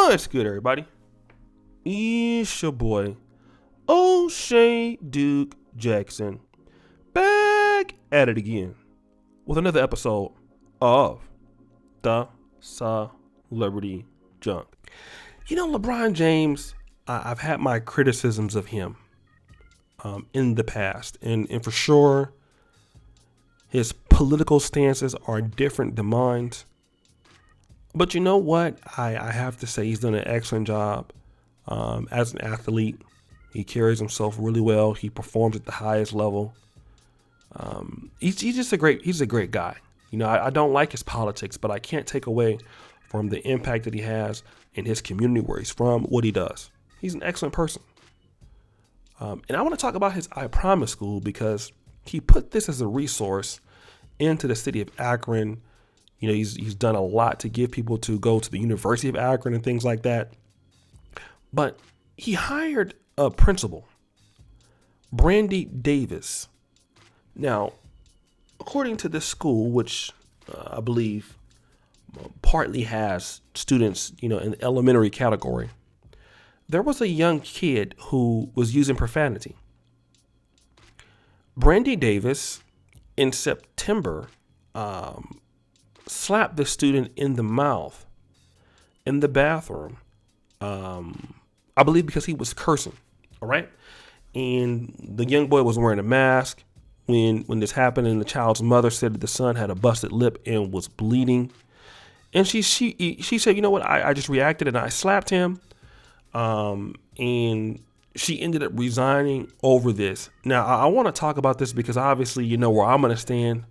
What's good, everybody? It's your boy, O'Shea Duke Jackson, back at it again with another episode of the Celebrity Junk. You know, LeBron James, I've had my criticisms of him in the past, and for sure, his political stances are different than mine. But you know what? I have to say he's done an excellent job as an athlete. He carries himself really well. He performs at the highest level. He's just he's a great guy. You know, I don't like his politics, but I can't take away from the impact that he has in his community where he's from, what he does. He's an excellent person. And I want to talk about his I Promise School because he put this as a resource into the city of Akron. You know, he's done a lot to get people to go to the University of Akron and things like that. But he hired a principal, Brandy Davis. Now, according to this school, which I believe partly has students, you know, in the elementary category, there was a young kid who was using profanity. Brandy Davis, in September, slapped the student in the mouth in the bathroom. I believe because he was cursing. All right. And the young boy was wearing a mask when this happened. And the child's mother said that the son had a busted lip and was bleeding. And she said, you know what? I just reacted and I slapped him. And she ended up resigning over this. Now, I want to talk about this because obviously, you know, where I'm going to stand.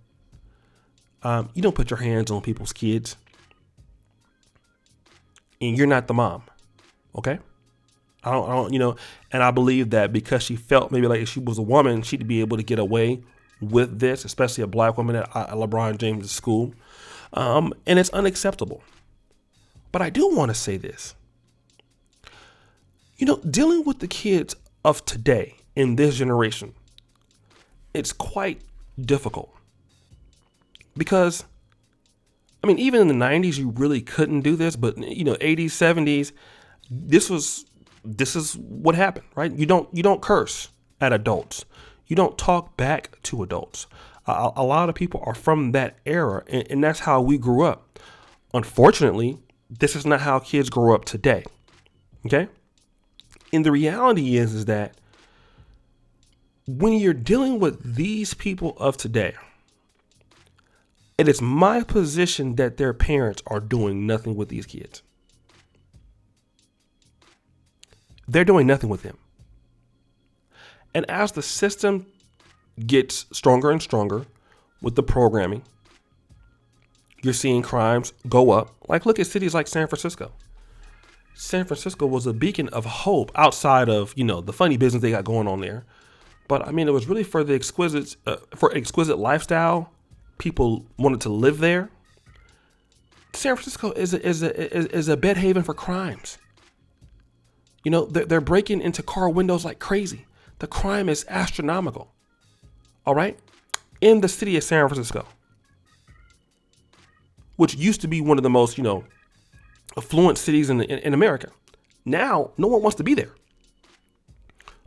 You don't put your hands on people's kids, and you're not the mom. Okay. I don't, you know, and I believe that because she felt maybe like if she was a woman, she'd be able to get away with this, especially a black woman at LeBron James' school. And it's unacceptable. But I do want to say this. You know, dealing with the kids of today in this generation, it's quite difficult. Because, I mean, even in the 90s, you really couldn't do this. But, you know, 80s, 70s, this is what happened, right? You don't curse at adults. You don't talk back to adults. A lot of people are from that era, and that's how we grew up. Unfortunately, this is not how kids grow up today. Okay? And the reality is that when you're dealing with these people of today, it is my position that their parents are doing nothing with these kids. They're doing nothing with them. And as the system gets stronger and stronger with the programming, you're seeing crimes go up. Like, look at cities like San Francisco. San Francisco was a beacon of hope outside of, you know, the funny business they got going on there. But I mean, it was really for the exquisite lifestyle. People wanted to live there. San Francisco is a bed haven for crimes. You know, they're breaking into car windows like crazy. The crime is astronomical. All right. In the city of San Francisco, which used to be one of the most, you know, affluent cities in America. Now, no one wants to be there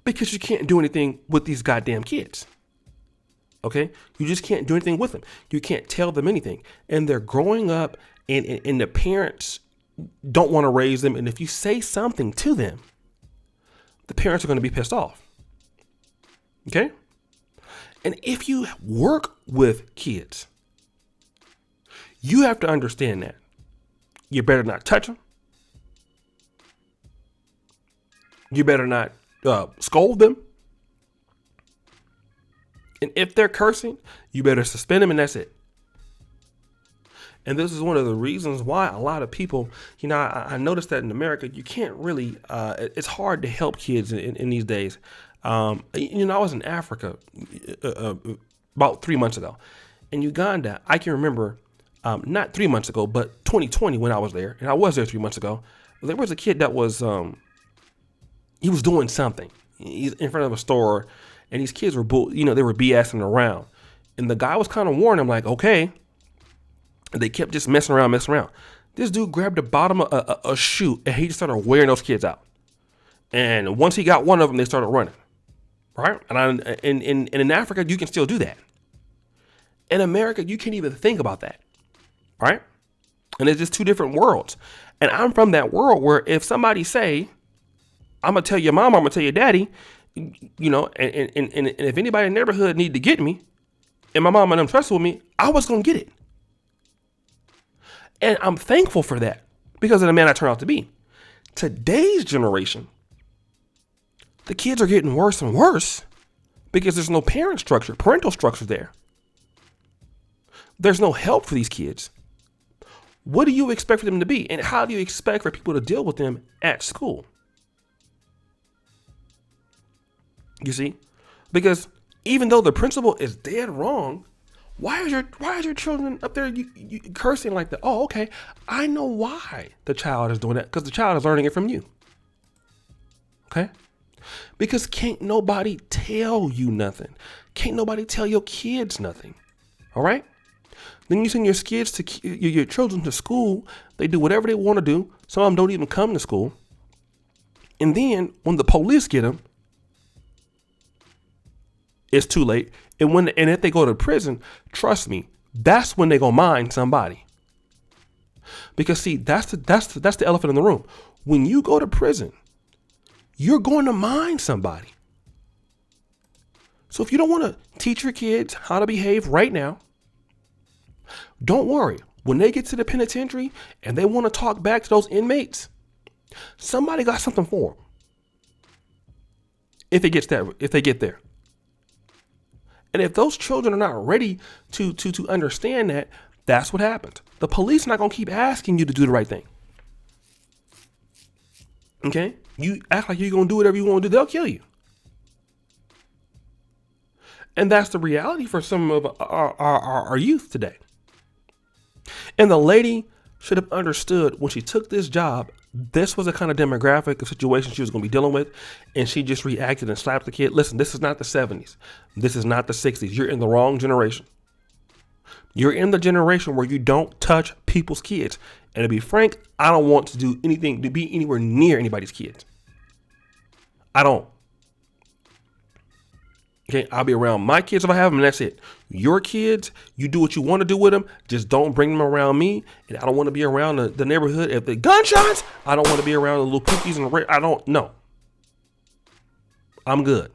because you can't do anything with these goddamn kids. Okay, you just can't do anything with them. You can't tell them anything. And they're growing up and the parents don't want to raise them. And if you say something to them, the parents are going to be pissed off. Okay. And if you work with kids, you have to understand that you better not touch them. You better not scold them. And if they're cursing, you better suspend them, and that's it. And this is one of the reasons why a lot of people, you know, I noticed that in America, you can't really, it's hard to help kids in these days. You know, I was in Africa about 3 months ago. In Uganda, I can remember, not 3 months ago, but 2020 when I was there, and I was there 3 months ago, there was a kid that was, he was doing something. He's in front of a store. And these kids were, they were BSing around. And the guy was kind of warning him, like, okay. And they kept just messing around. This dude grabbed the bottom of a shoe and he just started wearing those kids out. And once he got one of them, they started running. Right? And in Africa, you can still do that. In America, you can't even think about that. Right? And it's just two different worlds. And I'm from that world where if somebody say, I'm going to tell your mom, I'm going to tell your daddy, you know, and if anybody in the neighborhood need to get me, and my mom and them trusted with me, I was going to get it. And I'm thankful for that because of the man I turned out to be. Today's generation, the kids are getting worse and worse because there's no parental structure there. There's no help for these kids. What do you expect for them to be? And how do you expect for people to deal with them at school? You see? Because even though the principal is dead wrong, why is your children up there you cursing like that? Oh, okay. I know why the child is doing that, because the child is learning it from you. Okay? Because can't nobody tell you nothing. Can't nobody tell your kids nothing. All right? Then you send your kids your children to school. They do whatever they want to do. Some of them don't even come to school. And then when the police get them, it's too late. And if they go to prison, trust me, that's when they gonna mind somebody. Because see, that's the elephant in the room. When you go to prison, you're going to mind somebody. So if you don't want to teach your kids how to behave right now, don't worry. When they get to the penitentiary and they want to talk back to those inmates, somebody got something for them. If they get there. And if those children are not ready to understand that, that's what happens. The police are not going to keep asking you to do the right thing. Okay? You act like you're going to do whatever you want to do, they'll kill you. And that's the reality for some of our youth today. And the lady should have understood when she took this job, this was the kind of demographic of situation she was going to be dealing with. And she just reacted and slapped the kid. Listen, this is not the 70s. This is not the 60s. You're in the wrong generation. You're in the generation where you don't touch people's kids. And to be frank, I don't want to do anything to be anywhere near anybody's kids. I don't. Okay, I'll be around my kids if I have them, and that's it. Your kids, you do what you want to do with them. Just don't bring them around me. And I don't want to be around the neighborhood. If the gunshots, I don't want to be around the little pookies and the I don't know. I'm good.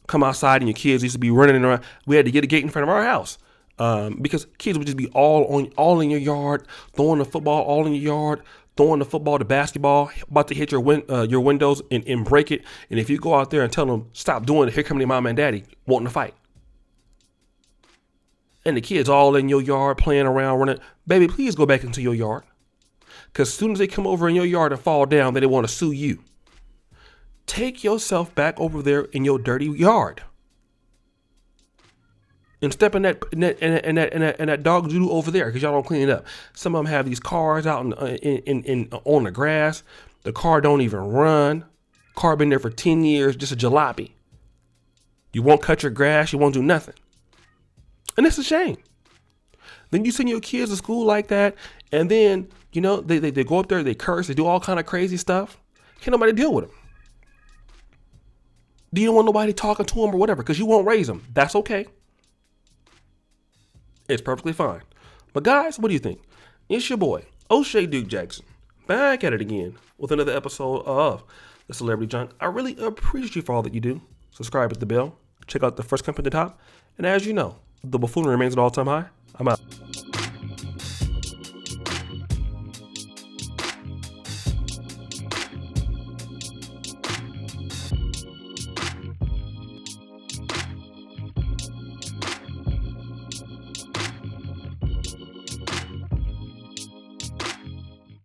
Come outside and your kids used to be running around. We had to get a gate in front of our house because kids would just be all in your yard, throwing the football all in your yard, throwing the football, the basketball, about to hit your windows and break it. And if you go out there and tell them, stop doing it, here come their mom and daddy wanting to fight. And the kids all in your yard playing around, running. Baby, please go back into your yard. Because as soon as they come over in your yard and fall down, then they want to sue you. Take yourself back over there in your dirty yard. And step in that dog doo over there because y'all don't clean it up. Some of them have these cars out on the grass. The car don't even run. Car been there for 10 years, just a jalopy. You won't cut your grass. You won't do nothing. And it's a shame. Then you send your kids to school like that, and then they go up there, they curse, they do all kind of crazy stuff. Can't nobody deal with them. Do you don't want nobody talking to them or whatever because you won't raise them? That's okay. It's perfectly fine. But guys, what do you think? It's your boy, O'Shea Duke Jackson, back at it again with another episode of The Celebrity Junk. I really appreciate you for all that you do. Subscribe with the bell. Check out the first comment at the top. And as you know, the buffoonery remains at all-time high. I'm out.